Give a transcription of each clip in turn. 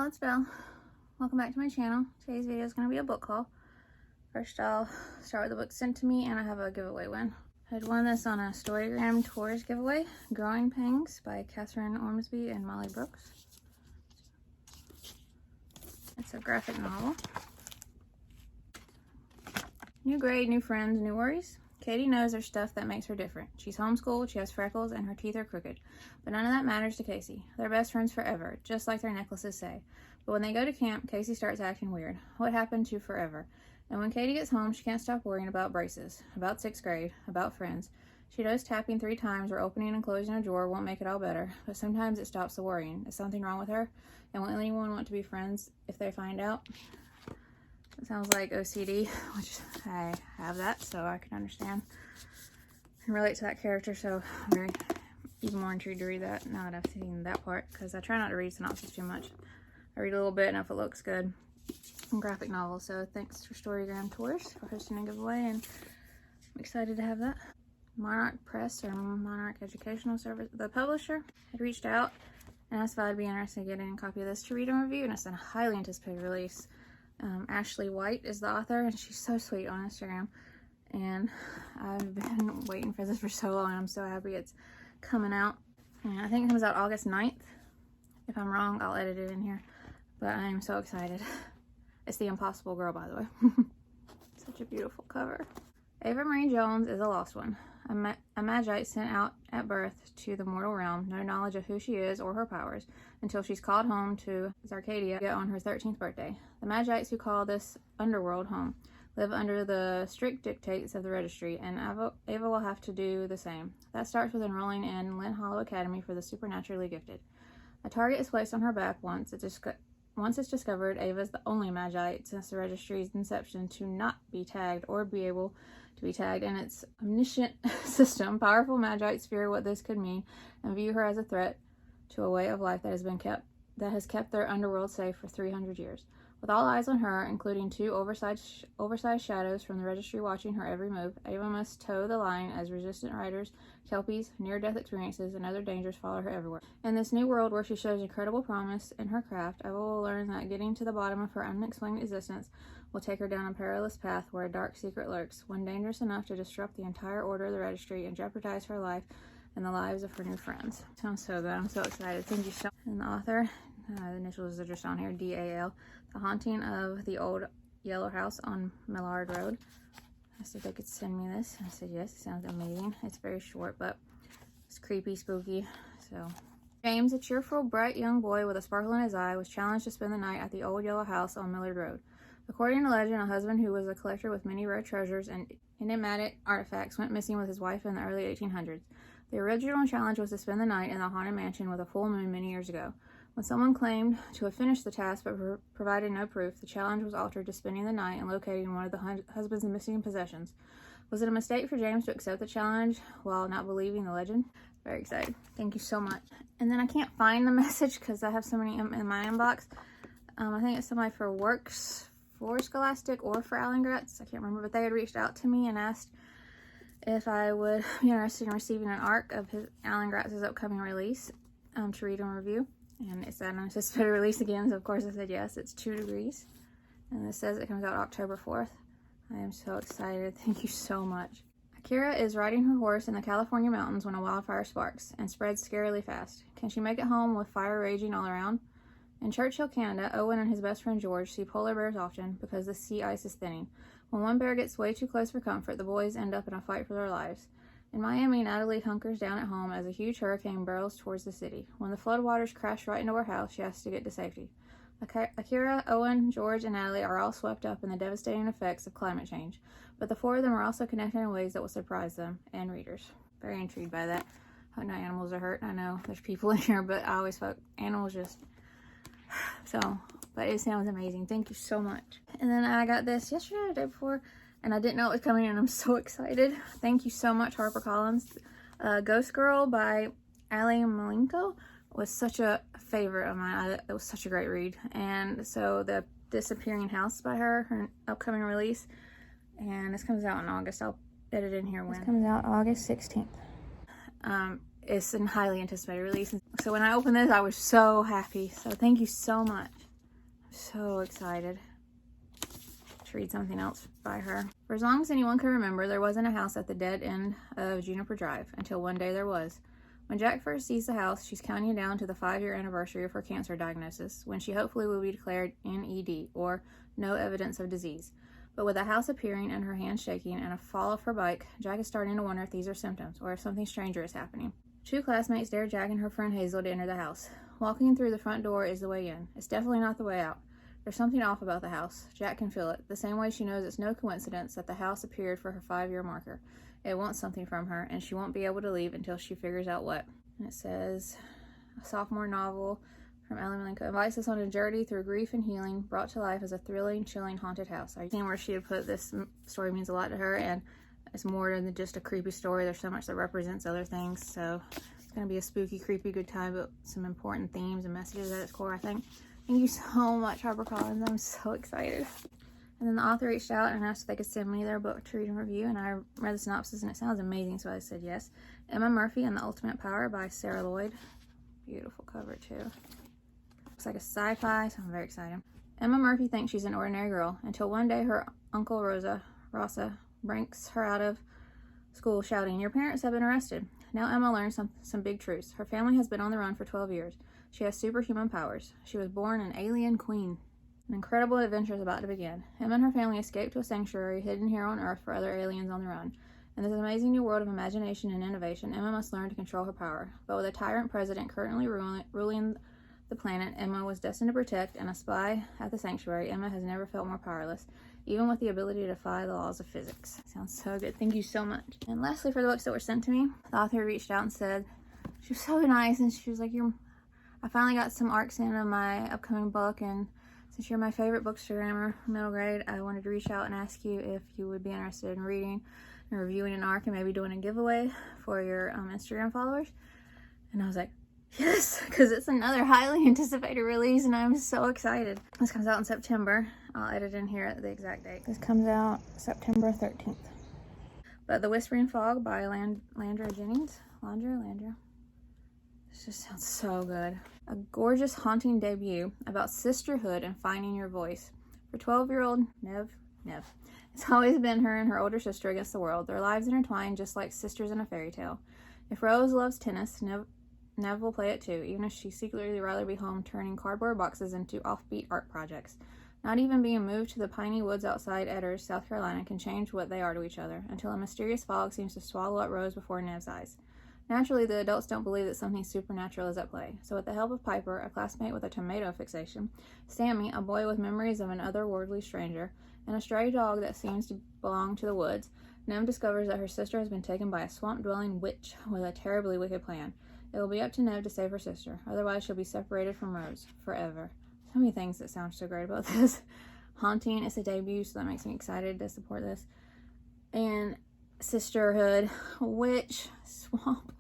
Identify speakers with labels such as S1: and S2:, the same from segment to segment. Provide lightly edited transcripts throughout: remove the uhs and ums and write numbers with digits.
S1: y'all, it's Belle. Welcome back to my channel. Today's video is going to be a book haul. First, I'll start with the book sent to me, and I have a giveaway win. I had won this on a Storygram Tours giveaway, Growing Pangs by Catherine Ormsby and Molly Brooks. It's a graphic novel. New grade, new friends, new worries. Katie knows there's stuff that makes her different. She's homeschooled, she has freckles, and her teeth are crooked. But none of that matters to Casey. They're best friends forever, just like their necklaces say. But when they go to camp, Casey starts acting weird. What happened to forever? And when Katie gets home, she can't stop worrying about braces, about 6th grade, about friends. She knows tapping 3 times or opening and closing a drawer won't make it all better, but sometimes it stops the worrying. Is something wrong with her? And will anyone want to be friends if they find out? It sounds like OCD, which I have that, so I can understand and relate to that character, so I'm even more intrigued to read that now that I've seen that part, because I try not to read synopsis too much. I read a little bit, and if it looks good, graphic novel. So thanks for Storygram Tours for hosting a giveaway, and I'm excited to have that. Monarch Press, or Monarch Educational Service, the publisher, had reached out and asked if I'd be interested in getting a copy of this to read and review, and it's a highly anticipated release. Ashley White is the author, and she's so sweet on Instagram, and I've been waiting for this for so long, and I'm so happy it's coming out. And I think it comes out August 9th. If I'm wrong, I'll edit it in here, but I am so excited. It's The Impossible Girl, by the way. Such a beautiful cover. Ava Marie Jones is a lost one, a Magite sent out at birth to the mortal realm, no knowledge of who she is or her powers, until she's called home to Zarcadia on her 13th birthday. The Magites who call this underworld home live under the strict dictates of the registry, and Ava will have to do the same. That starts with enrolling in Lint Hollow Academy for the supernaturally gifted. A target is placed on her back once it's discovered Ava is the only Magite since the registry's inception to not be tagged or be able to be tagged in its omniscient system. Powerful Magites fear what this could mean and view her as a threat to a way of life that has kept their underworld safe for 300 years. With all eyes on her, including 2 oversized shadows from the registry watching her every move, Ava must toe the line as resistant riders, kelpies, near-death experiences, and other dangers follow her everywhere. In this new world where she shows incredible promise in her craft, Ava will learn that getting to the bottom of her unexplained existence will take her down a perilous path where a dark secret lurks, one dangerous enough to disrupt the entire order of the registry and jeopardize her life and the lives of her new friends. Sounds so good. I'm so excited. Thank you so much. And the author, the initials are just on here, D-A-L. The Haunting of the Old Yellow House on Millard Road. I asked if they could send me this. I said yes. It sounds amazing. It's very short, but it's creepy, spooky. So, James, a cheerful, bright young boy with a sparkle in his eye, was challenged to spend the night at the Old Yellow House on Millard Road. According to legend, a husband who was a collector with many rare treasures and enigmatic artifacts went missing with his wife in the early 1800s. The original challenge was to spend the night in the haunted mansion with a full moon many years ago. When someone claimed to have finished the task but provided no proof, the challenge was altered to spending the night and locating one of the husband's missing possessions. Was it a mistake for James to accept the challenge while not believing the legend? Very excited. Thank you so much. And then I can't find the message because I have so many in my inbox. I think it's somebody for Works for Scholastic or for Alan Gratz. I can't remember, but they had reached out to me and asked if I would be interested in receiving an ARC of Alan Gratz's upcoming release to read and review. And it's an anticipated release again, so of course I said yes. It's 2 Degrees, and it says it comes out October 4th. I am so excited. Thank you so much. Akira is riding her horse in the California mountains when a wildfire sparks and spreads scarily fast. Can she make it home with fire raging all around? In Churchill, Canada, Owen and his best friend George see polar bears often because the sea ice is thinning. When one bear gets way too close for comfort, the boys end up in a fight for their lives. In Miami, Natalie hunkers down at home as a huge hurricane barrels towards the city. When the floodwaters crash right into her house, she has to get to safety. Akira, Owen, George, and Natalie are all swept up in the devastating effects of climate change, but the 4 of them are also connected in ways that will surprise them and readers. Very intrigued by that. Hope no animals are hurt. I know there's people in here, but I always thought animals just... So, but it sounds amazing. Thank you so much. And then I got this yesterday or the day before, and I didn't know it was coming, and I'm so excited. Thank you so much, HarperCollins. Ghost Girl by Ali Malenko was such a favorite of mine. It was such a great read. And so the Disappearing House by her upcoming release. And this comes out in August. I'll edit in here when. This comes out August 16th. It's a highly anticipated release. So when I opened this, I was so happy. So thank you so much. So excited to read something else by her. For as long as anyone can remember, there wasn't a house at the dead end of Juniper Drive, until one day there was. When Jack first sees the house, she's counting down to the 5-year anniversary of her cancer diagnosis, when she hopefully will be declared NED, or no evidence of disease. But with the house appearing and her hands shaking and a fall off her bike, Jack is starting to wonder if these are symptoms, or if something stranger is happening. 2 classmates dare Jack and her friend Hazel to enter the house. Walking through the front door is the way in. It's definitely not the way out. There's something off about the house. Jack can feel it, the same way she knows it's no coincidence that the house appeared for her 5-year marker. It wants something from her, and she won't be able to leave until she figures out what. And it says, a sophomore novel from Ellie Malenko invites us on a journey through grief and healing, brought to life as a thrilling, chilling, haunted house. I've seen where she had put this story means a lot to her, and it's more than just a creepy story. There's so much that represents other things, so it's going to be a spooky, creepy, good time, but some important themes and messages at its core, I think. Thank you so much, HarperCollins. I'm so excited. And then the author reached out and asked if they could send me their book to read and review, and I read the synopsis and it sounds amazing, so I said yes. Emma Murphy and the Ultimate Power by Sarah Lloyd. Beautiful cover too. Looks like a sci-fi, so I'm very excited. Emma Murphy thinks she's an ordinary girl until one day her uncle Rasa breaks her out of school shouting, "Your parents have been arrested." Now Emma learns some big truths. Her family has been on the run for 12 years. She has superhuman powers. She was born an alien queen. An incredible adventure is about to begin. Emma and her family escape to a sanctuary hidden here on Earth for other aliens on the run. In this amazing new world of imagination and innovation, Emma must learn to control her power. But with a tyrant president currently ruling the planet Emma was destined to protect and a spy at the sanctuary, Emma has never felt more powerless, even with the ability to defy the laws of physics. Sounds so good. Thank you so much. And lastly, for the books that were sent to me, the author reached out and said, she was so nice, and she was like, I finally got some arcs in of my upcoming book, and since you're my favorite bookstagrammer middle grade, I wanted to reach out and ask you if you would be interested in reading and reviewing an arc and maybe doing a giveaway for your Instagram followers. And I was like, yes, because it's another highly anticipated release and I'm so excited. This comes out in September. I'll edit in here at the exact date. This comes out September 13th. But The Whispering Fog by Landra Jennings. Landra. This just sounds so good. A gorgeous, haunting debut about sisterhood and finding your voice. For 12-year-old Nev. It's always been her and her older sister against the world. Their lives intertwined just like sisters in a fairy tale. If Rose loves tennis, Nev will play it too, even if she'd secretly rather be home turning cardboard boxes into offbeat art projects. Not even being moved to the piney woods outside Edders, South Carolina, can change what they are to each other, until a mysterious fog seems to swallow up Rose before Nev's eyes. Naturally, the adults don't believe that something supernatural is at play, so with the help of Piper, a classmate with a tomato fixation, Sammy, a boy with memories of an otherworldly stranger, and a stray dog that seems to belong to the woods, Nev discovers that her sister has been taken by a swamp-dwelling witch with a terribly wicked plan. It will be up to Nev to save her sister, otherwise she'll be separated from Rose, forever. So many things that sound so great about this. Haunting, it's a debut, so that makes me excited to support this. And sisterhood, witch, swamp,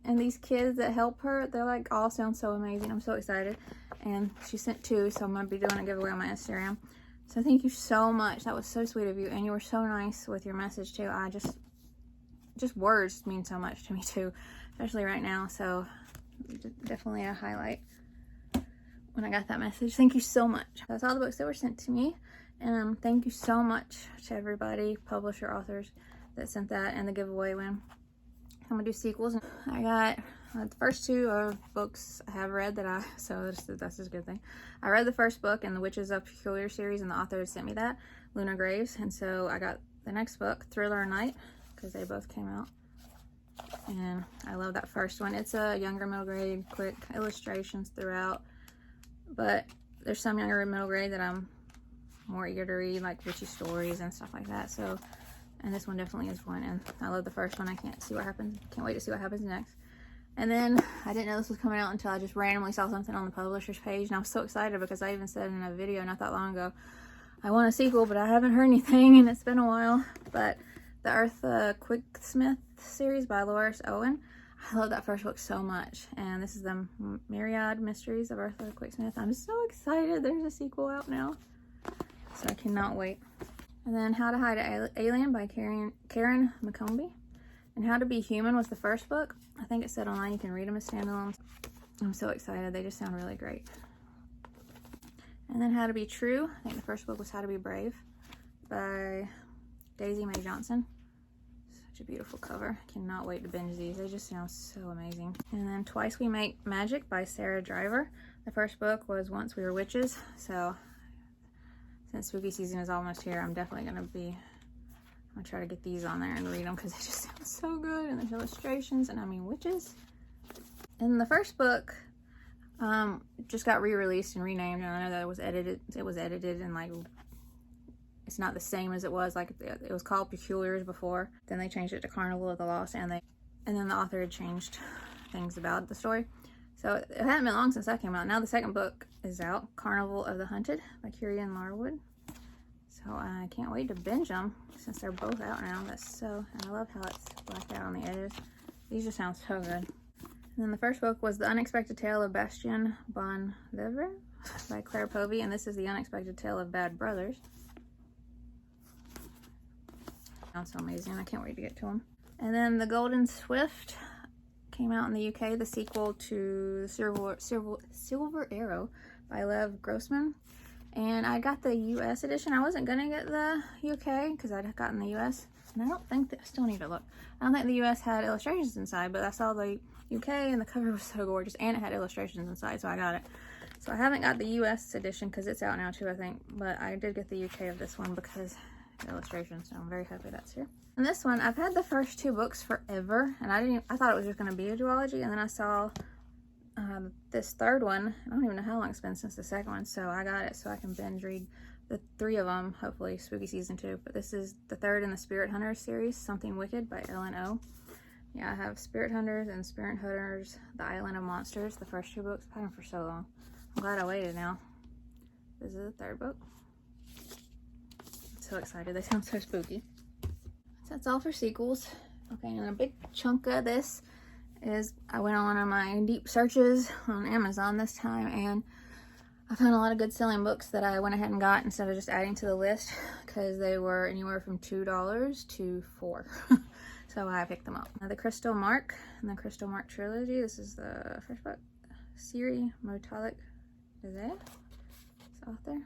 S1: and these kids that help her, they're like all sound so amazing. I'm so excited. And she sent 2, so I'm going to be doing a giveaway on my Instagram. So thank you so much. That was so sweet of you, and you were so nice with your message too. I just words mean so much to me too, especially right now. So definitely a highlight when I got that message. Thank you so much. That's all the books that were sent to me. And thank you so much to everybody, publisher, authors that sent that and the giveaway win. I'm gonna do sequels. I got the first 2 are books I have read so that's just a good thing. I read the first book in the Witches of Peculiar series, and the author sent me that, Luna Graves, and so I got the next book, Thriller Night, because they both came out. And I love that first one. It's a younger middle grade, quick illustrations throughout, but there's some younger middle grade that I'm more eager to read, like witchy stories and stuff like that. So, and this one definitely is one, and I love the first one. I can't wait to see what happens next. And then I didn't know this was coming out until I just randomly saw something on the publisher's page, and I was so excited because I even said in a video not that long ago, I want a sequel, but I haven't heard anything, and it's been a while. But the Eartha Quicksmith series by Loris Owen, I love that first book so much, and this is the Myriad Mysteries of Eartha Quicksmith. I'm so excited. There's a sequel out now, so I cannot wait. And then How to Hide an Alien by Karen McCombie. And How to Be Human was the first book. I think it said online you can read them as standalones. I'm so excited. They just sound really great. And then How to Be True. I think the first book was How to Be Brave by Daisy Mae Johnson. Such a beautiful cover. Cannot wait to binge these. They just sound so amazing. And then Twice We Make Magic by Sarah Driver. The first book was Once We Were Witches. So since spooky season is almost here, I'm definitely going to try to get these on there and read them because they just sound so good. And there's illustrations, and I mean witches. And the first book just got re-released and renamed, and I know that it was edited and like it's not the same as it was. Like it was called Peculiars before, then they changed it to Carnival of the Lost, and then the author had changed things about the story. So it hadn't been long since that came out. Now the second book is out, Carnival of the Hunted by Kiernan Larwood. So I can't wait to binge them since they're both out now. And I love how it's blacked out on the edges. These just sound so good. And then the first book was The Unexpected Tale of Bastien Bonvivre by Claire Povey, and this is The Unexpected Tale of Bad Brothers. Sounds so amazing. I can't wait to get to them. And then The Golden Swift came out in the UK, the sequel to Silver Arrow by Lev Grossman. And I got the US edition. I wasn't gonna get the UK because I'd gotten the US. And I don't think that, I still need to look. I don't think the US had illustrations inside, but I saw the UK and the cover was so gorgeous and it had illustrations inside, so I got it. So I haven't got the US edition because it's out now too, I think. But I did get the UK of this one because the illustrations, so I'm very happy that's here. And this one, I've had the first two books forever, and I thought it was just gonna be a duology, and then I saw this third one. I don't even know how long it's been since the second one, so I got it so I can binge read the three of them, hopefully spooky season 2. But this is the third in the Spirit Hunters series, Something Wicked by Ellen O. Yeah, I have Spirit Hunters and Spirit Hunters, The Island of Monsters, the first two books. I've had them for so long. I'm glad I waited now. This is the third book. I'm so excited. They sound so spooky. So that's all for sequels. Okay, and a big chunk of this is I went on my deep searches on Amazon this time, and I found a lot of good selling books that I went ahead and got instead of just adding to the list because they were anywhere from $2 to $4. So I picked them up. Now, The Crystal Mark and the Crystal Mark trilogy. This is the first book. Siri Motalik Dazay, author.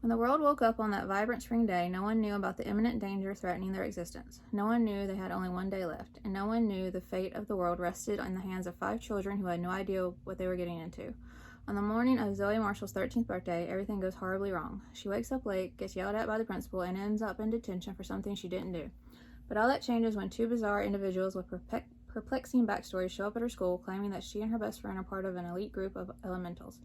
S1: When the world woke up on that vibrant spring day, no one knew about the imminent danger threatening their existence. No one knew they had only one day left, and no one knew the fate of the world rested in the hands of 5 children who had no idea what they were getting into. On the morning of Zoe Marshall's 13th birthday, everything goes horribly wrong. She wakes up late, gets yelled at by the principal, and ends up in detention for something she didn't do. But all that changes when 2 bizarre individuals with perplexing backstories show up at her school, claiming that she and her best friend are part of an elite group of elementals.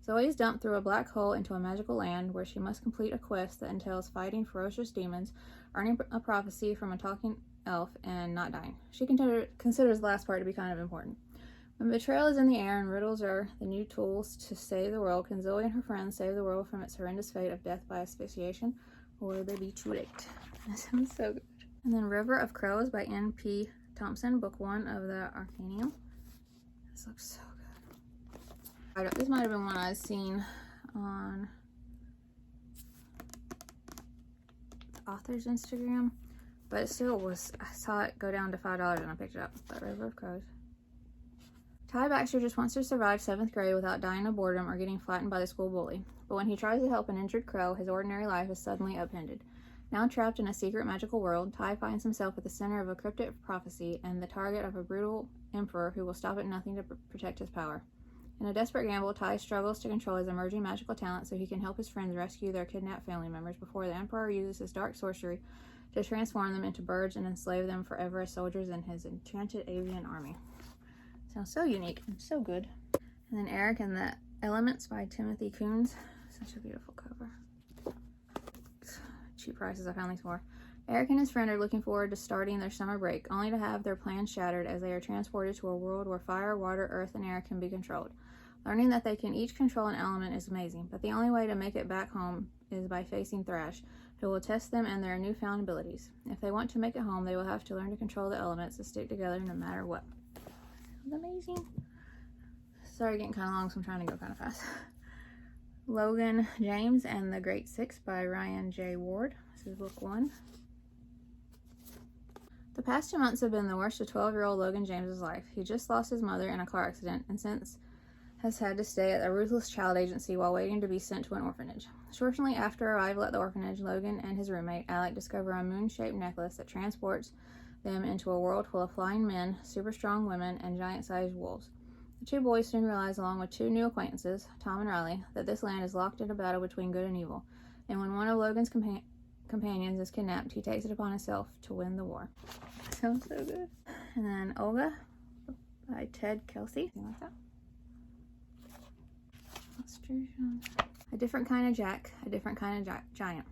S1: Zoe is dumped through a black hole into a magical land where she must complete a quest that entails fighting ferocious demons, earning a prophecy from a talking elf, and not dying. She considers the last part to be kind of important. When betrayal is in the air and riddles are the new tools to save the world, can Zoe and her friends save the world from its horrendous fate of death by asphyxiation, or will they be too late? That sounds so good. And then River of Crows by N.P. Thompson, book 1 of the Arcanium. This looks so good. This might have been one I've seen on the author's Instagram, but it still was, I saw it go down to $5 and I picked it up. But River of Crows. Ty Baxter just wants to survive 7th grade without dying of boredom or getting flattened by the school bully. But when he tries to help an injured crow, his ordinary life is suddenly upended. Now trapped in a secret magical world, Ty finds himself at the center of a cryptic prophecy and the target of a brutal emperor who will stop at nothing to protect his power. In a desperate gamble, Ty struggles to control his emerging magical talent so he can help his friends rescue their kidnapped family members before the emperor uses his dark sorcery to transform them into birds and enslave them forever as soldiers in his enchanted avian army. Sounds so unique and so good. And then Eric and the Elements by Timothy Coons. Such a beautiful cover. Cheap prices, I found these for. Eric and his friend are looking forward to starting their summer break, only to have their plans shattered as they are transported to a world where fire, water, earth, and air can be controlled. Learning that they can each control an element is amazing, but the only way to make it back home is by facing Thrash, who will test them and their newfound abilities. If they want to make it home, they will have to learn to control the elements to stick together no matter what. Sounds amazing. Sorry, getting kind of long, so I'm trying to go kind of fast. Logan James and the Great Six by Ryan J. Ward. This is book 1. The past 2 months have been the worst of 12-year-old Logan James's life. He just lost his mother in a car accident and since has had to stay at a ruthless child agency while waiting to be sent to an orphanage. Shortly after arrival at the orphanage, Logan and his roommate, Alec, discover a moon-shaped necklace that transports them into a world full of flying men, super strong women, and giant-sized wolves. The two boys soon realize, along with two new acquaintances, Tom and Riley, that this land is locked in a battle between good and evil, and when one of Logan's companions is kidnapped, he takes it upon himself to win the war. Sounds so good. And then Olga by Ted Kelsey. You like that? A different kind of Jack, a different kind of giant.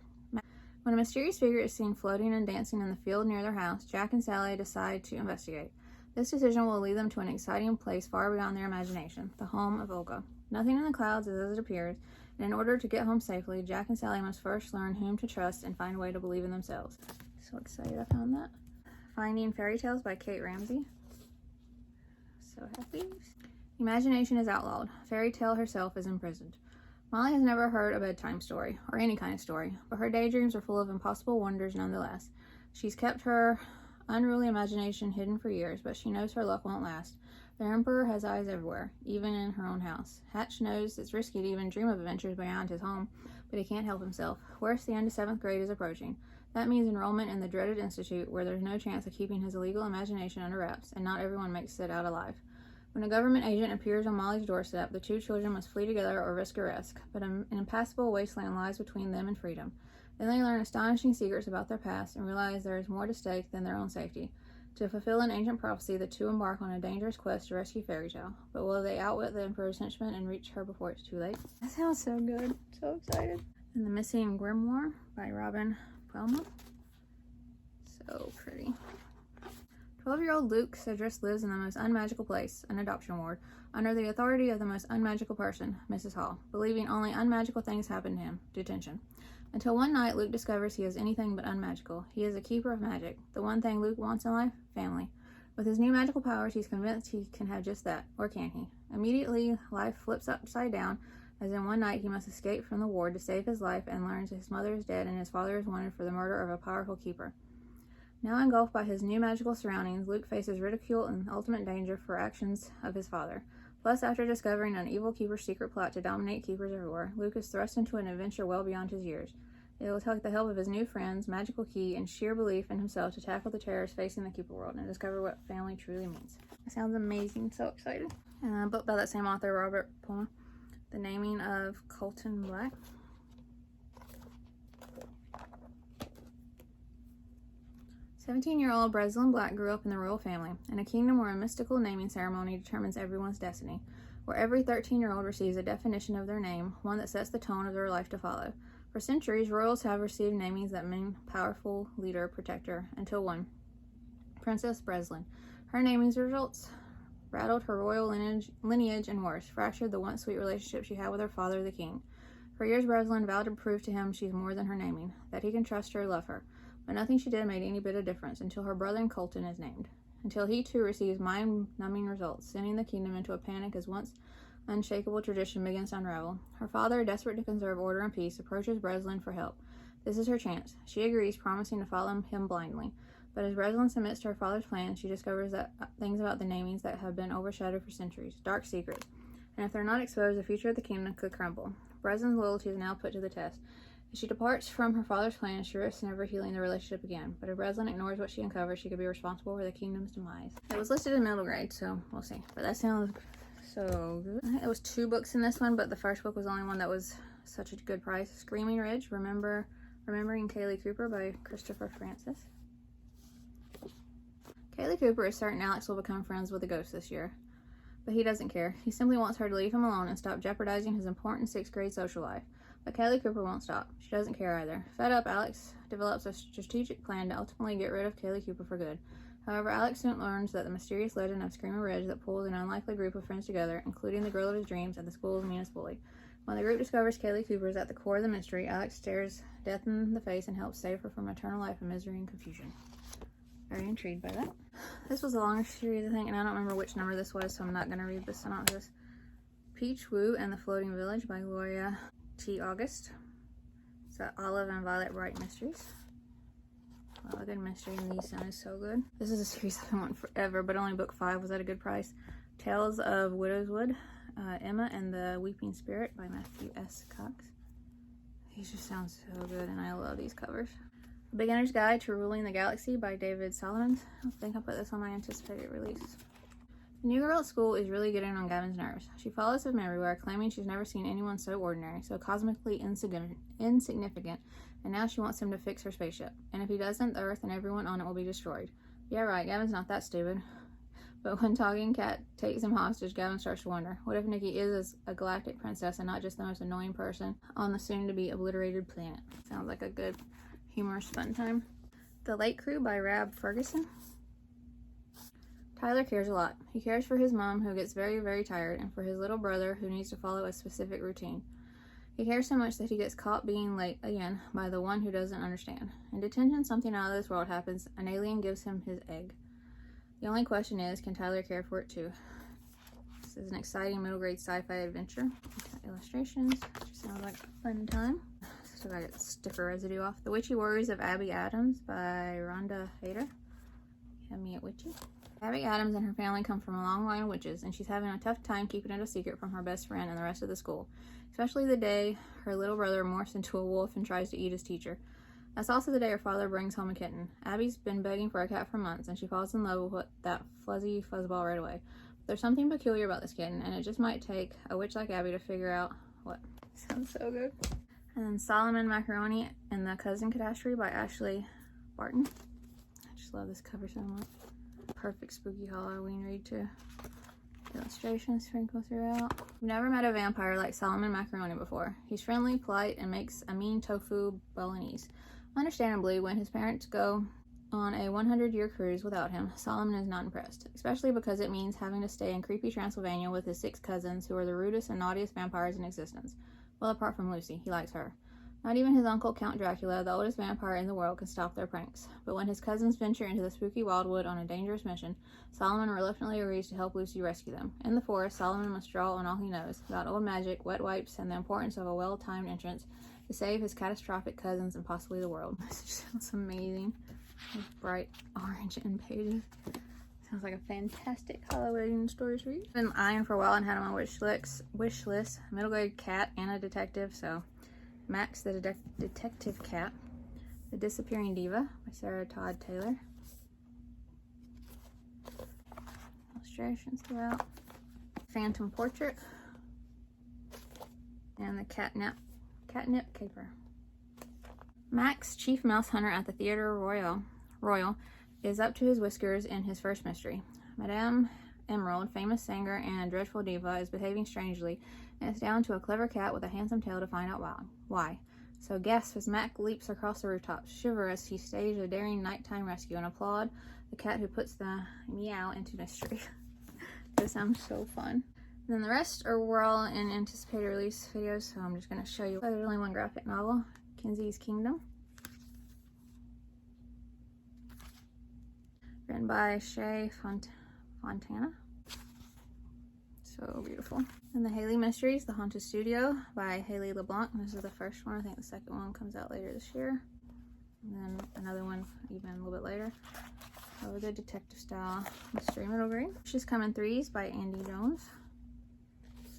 S1: When a mysterious figure is seen floating and dancing in the field near their house, Jack and Sally decide to investigate. This decision will lead them to an exciting place far beyond their imagination, the home of Olga. Nothing in the clouds is as it appears, and in order to get home safely, Jack and Sally must first learn whom to trust and find a way to believe in themselves. So excited I found that. Finding Fairy Tales by Kate Ramsey. So happy. Imagination is outlawed. Fairy Tale herself is imprisoned. Molly has never heard a bedtime story, or any kind of story, but her daydreams are full of impossible wonders nonetheless. She's kept her unruly imagination hidden for years, but she knows her luck won't last. The Emperor has eyes everywhere, even in her own house. Hatch knows it's risky to even dream of adventures beyond his home, but he can't help himself. Worse, the end of 7th grade is approaching. That means enrollment in the dreaded institute, where there's no chance of keeping his illegal imagination under wraps, and not everyone makes it out alive. When a government agent appears on Molly's doorstep, the two children must flee together or risk arrest, but an impassable wasteland lies between them and freedom. Then they learn astonishing secrets about their past and realize there is more to stake than their own safety. To fulfill an ancient prophecy, the two embark on a dangerous quest to rescue Fairy Tale. But will they outwit the Emperor's henchmen and reach her before it's too late? That sounds so good. So excited. And The Missing Grimoire by Robin Puelma. So pretty. 12-year-old Luke Cedrus lives in the most unmagical place, an adoption ward, under the authority of the most unmagical person, Mrs. Hall, believing only unmagical things happen to him, detention. Until one night, Luke discovers he is anything but unmagical. He is a keeper of magic. The one thing Luke wants in life? Family. With his new magical powers, he's convinced he can have just that, or can he? Immediately, life flips upside down, as in one night he must escape from the ward to save his life and learns his mother is dead and his father is wanted for the murder of a powerful keeper. Now engulfed by his new magical surroundings, Luke faces ridicule and ultimate danger for actions of his father. Plus, after discovering an evil keeper's secret plot to dominate keepers everywhere, Luke is thrust into an adventure well beyond his years. It will take the help of his new friends, magical key, and sheer belief in himself to tackle the terrors facing the keeper world and discover what family truly means. It sounds amazing. So excited. And a book by that same author, Robert Puelma, The Naming of Colton Black. 17-year-old Breslin Black grew up in the royal family, in a kingdom where a mystical naming ceremony determines everyone's destiny, where every 13-year-old receives a definition of their name, one that sets the tone of their life to follow. For centuries, royals have received namings that mean powerful, leader, protector, until one, Princess Breslin. Her naming results rattled her royal lineage and worse, fractured the once sweet relationship she had with her father, the king. For years, Breslin vowed to prove to him she's more than her naming, that he can trust her, love her. But nothing she did made any bit of difference until her brother Colton is named. Until he too receives mind-numbing results, sending the kingdom into a panic as once unshakable tradition begins to unravel. Her father, desperate to conserve order and peace, approaches Breslin for help. This is her chance. She agrees, promising to follow him blindly. But as Breslin submits to her father's plan, she discovers that things about the namings that have been overshadowed for centuries, dark secrets. And if they're not exposed, the future of the kingdom could crumble. Breslin's loyalty is now put to the test. If she departs from her father's plan, she risks never healing the relationship again. But if Breslin ignores what she uncovers, she could be responsible for the kingdom's demise. It was listed in middle grade, so we'll see. But that sounds so good. I think there was 2 books in this one, but the first book was the only one that was such a good price. Screaming Ridge, Remembering Kaylee Cooper by Christopher Francis. Kaylee Cooper is certain Alex will become friends with a ghost this year. But he doesn't care. He simply wants her to leave him alone and stop jeopardizing his important 6th grade social life. But Kaylee Cooper won't stop. She doesn't care either. Fed up, Alex develops a strategic plan to ultimately get rid of Kaylee Cooper for good. However, Alex soon learns that the mysterious legend of Screaming Ridge that pulls an unlikely group of friends together, including the girl of his dreams and the school's meanest bully. When the group discovers Kaylee Cooper is at the core of the mystery, Alex stares death in the face and helps save her from eternal life of misery and confusion. Very intrigued by that. This was the longest series, I think, and I don't remember which number this was, so I'm not going to read the synopsis. Peach Wu and the Floating Village by Gloria T. August. It's an Olive and Violet Bright Mysteries. Well, a good mystery, and these sound so good. This is a series I've been wanting forever, but only book 5 was at a good price. Tales of Widow's Wood, Emma and the Weeping Spirit by Matthew S. Cox. These just sound so good, and I love these covers. A Beginner's Guide to Ruling the Galaxy by David Solomons. I think I'll put this on my anticipated release. The new girl at school is really getting on Gavin's nerves. She follows him everywhere, claiming she's never seen anyone so ordinary, so cosmically insignificant, and now she wants him to fix her spaceship. And if he doesn't, the Earth and everyone on it will be destroyed. Yeah, right, Gavin's not that stupid. But when Talking Cat takes him hostage, Gavin starts to wonder, what if Nikki is a galactic princess and not just the most annoying person on the soon-to-be obliterated planet? Sounds like a good, humorous fun time. The Late Crew by Rab Ferguson. Tyler cares a lot. He cares for his mom, who gets very, very tired, and for his little brother, who needs to follow a specific routine. He cares so much that he gets caught being late again by the one who doesn't understand. In detention, something out of this world happens. An alien gives him his egg. The only question is, can Tyler care for it too? This is an exciting middle grade sci-fi adventure. Illustrations, which sounds like a fun time. Still got sticker residue off. The Witchy Worries of Abby Adams by Rhonda Hader. Have me at Witchy. Abby Adams and her family come from a long line of witches, and she's having a tough time keeping it a secret from her best friend and the rest of the school, especially the day her little brother morphs into a wolf and tries to eat his teacher. That's also the day her father brings home a kitten. Abby's been begging for a cat for months, and she falls in love with that fuzzy fuzzball right away. But there's something peculiar about this kitten, and it just might take a witch like Abby to figure out what. Sounds so good. And then Solomon Macaroni and the Cousin Catastrophe by Ashley Barton. I just love this cover so much. Perfect spooky Halloween read too. Illustrations sprinkle throughout. I've never met a vampire like Solomon Macaroni before. He's friendly, polite, and makes a mean tofu bolognese. Understandably, when his parents go on a 100-year cruise without him, Solomon is not impressed, especially because it means having to stay in creepy Transylvania with his 6 cousins who are the rudest and naughtiest vampires in existence. Well, apart from Lucy, he likes her. Not even his uncle, Count Dracula, the oldest vampire in the world, can stop their pranks. But when his cousins venture into the spooky wildwood on a dangerous mission, Solomon reluctantly agrees to help Lucy rescue them. In the forest, Solomon must draw on all he knows about old magic, wet wipes, and the importance of a well-timed entrance to save his catastrophic cousins and possibly the world. This just sounds amazing. With bright orange end pages. Sounds like a fantastic Halloween story to read. Been eyeing for a while and had on my wish list. Middle grade cat and a detective, so Max the Detective Cat. The Disappearing Diva by Sarah Todd Taylor. Illustrations throughout. Phantom Portrait. And the Catnip Caper. Max, chief mouse hunter at the Theatre Royal, is up to his whiskers in his first mystery. Madame Emerald, famous singer and dreadful diva, is behaving strangely, and it's down to a clever cat with a handsome tail to find out why. So gasp as Mac leaps across the rooftops, shiver as he stages a daring nighttime rescue, and applaud the cat who puts the meow into mystery. This sounds so fun. And then the rest were all in anticipated release videos, so I'm just going to show you. There's only one graphic novel, Kinsey's Kingdom. Written by Shay Fontana. So beautiful. And the Haley Mysteries, The Haunted Studio by Haley LeBlanc. This is the first one. I think the second one comes out later this year. And then another one even a little bit later. Oh, the detective style mystery middle grade. She's Come in Threes by Andy Jones.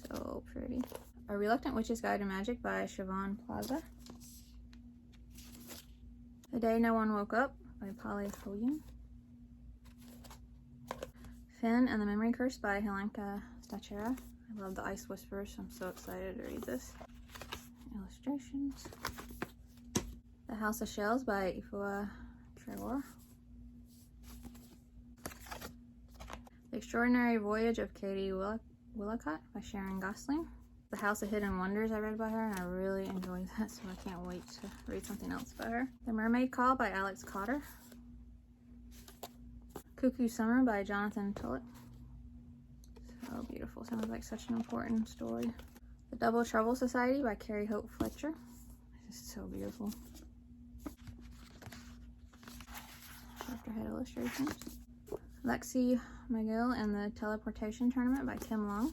S1: So pretty. A Reluctant Witch's Guide to Magic by Siobhan Plaza. The Day No One Woke Up by Polly Hogan. Finn and the Memory Curse by Helenka Stachera. I love the Ice Whisperers, so I'm so excited to read this. Illustrations. The House of Shells by Ifua Trevor. The Extraordinary Voyage of Katie Willacott by Sharon Gosling. The House of Hidden Wonders I read by her, and I really enjoyed that, so I can't wait to read something else by her. The Mermaid Call by Alex Cotter. Cuckoo Summer by Jonathan Tullett. So beautiful. Sounds like such an important story. The Double Trouble Society by Carrie Hope Fletcher. This is so beautiful. Chapter head illustrations. Lexi McGill and the Teleportation Tournament by Tim Long.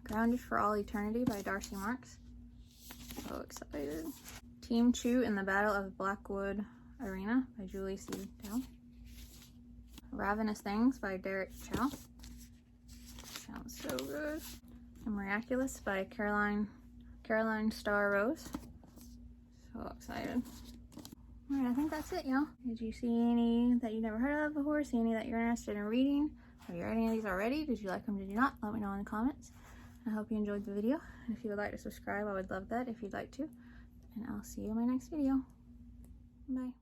S1: Grounded for All Eternity by Darcy Marks. So excited. Team Chu in the Battle of Blackwood Arena by Julie C. Dow. Ravenous Things by Derek Chow. sounds so good. And Miraculous by Caroline Starr Rose. So excited. Alright, I think that's it, y'all. Did you see any that you never heard of before? See any that you're interested in reading? Have you read any of these already? Did you like them? Did you not? Let me know in the comments. I hope you enjoyed the video. And if you would like to subscribe, I would love that if you'd like to. And I'll see you in my next video. Bye.